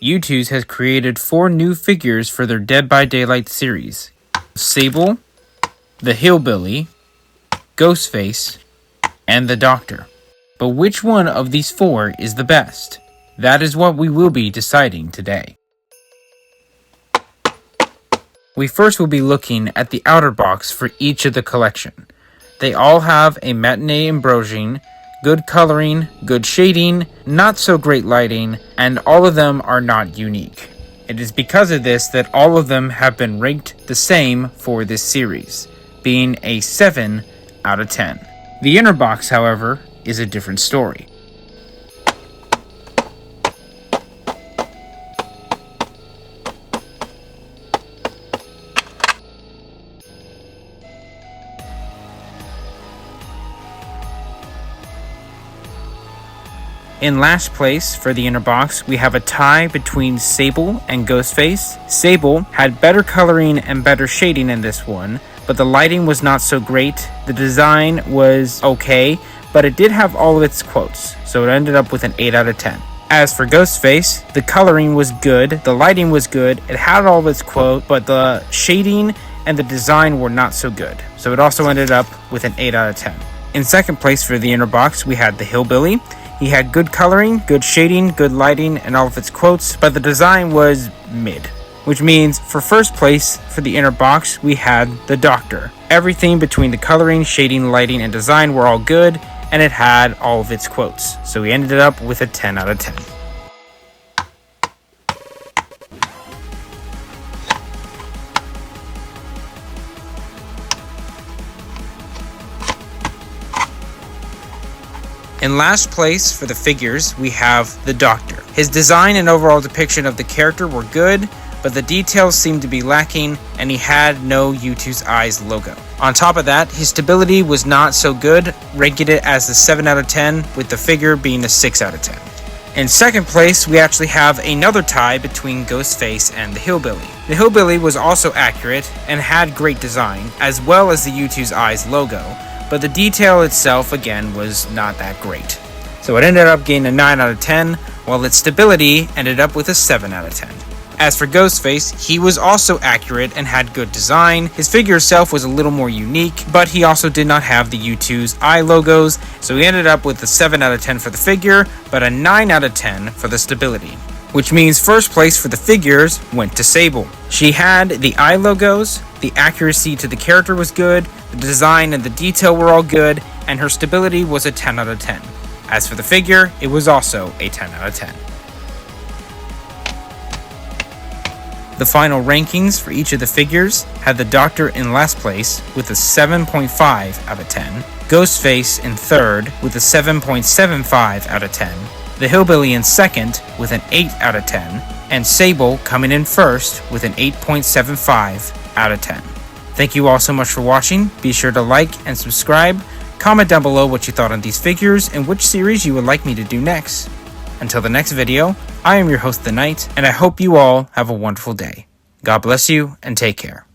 Youtooz has created 4 new figures for their Dead by Daylight series: Sable, the Hillbilly, Ghostface, and the Doctor. But which one of these 4 is the best? That is what we will be deciding today. We first will be looking at the outer box for each of the collection. They all have a matinee embroidery, good coloring, good shading, not so great lighting, and all of them are not unique. It is because of this that all of them have been ranked the same for this series, being a 7 out of 10. The inner box, however, is a different story. In last place for the inner box, we have a tie between Sable and Ghostface. Sable had better coloring and better shading in this one, but the lighting was not so great. The design was okay, but it did have all of its quotes, so it ended up with an 8 out of 10. As for Ghostface, the coloring was good, the lighting was good, it had all of its quotes, but the shading and the design were not so good, so it also ended up with an 8 out of 10. In second place for the inner box, we had the Hillbilly. He had good coloring, good shading, good lighting, and all of its quotes, but the design was mid. Which means for first place for the inner box, we had the Doctor. Everything between the coloring, shading, lighting, and design were all good, and it had all of its quotes. So we ended up with a 10 out of 10. In last place for the figures, we have the Doctor. His design and overall depiction of the character were good, but the details seemed to be lacking, and he had no Youtooz Eyes logo. On top of that, his stability was not so good, ranking it as a 7 out of 10, with the figure being a 6 out of 10. In second place, we actually have another tie between Ghostface and the Hillbilly. The Hillbilly was also accurate and had great design, as well as the Youtooz Eyes logo, but the detail itself, again, was not that great. So it ended up getting a 9 out of 10, while its stability ended up with a 7 out of 10. As for Ghostface, he was also accurate and had good design. His figure itself was a little more unique, but he also did not have the Youtooz eye logos, so he ended up with a 7 out of 10 for the figure, but a 9 out of 10 for the stability. Which means first place for the figures went to Sable. She had the eye logos, the accuracy to the character was good, the design and the detail were all good, and her stability was a 10 out of 10. As for the figure, it was also a 10 out of 10. The final rankings for each of the figures had the Doctor in last place with a 7.5 out of 10, Ghostface in third with a 7.75 out of 10, the Hillbilly in second with an 8 out of 10, and Sable coming in first with an 8.75 out of 10. Thank you all so much for watching. Be sure to like and subscribe. Comment down below what you thought on these figures and which series you would like me to do next. Until the next video, I am your host, The Knight, and I hope you all have a wonderful day. God bless you and take care.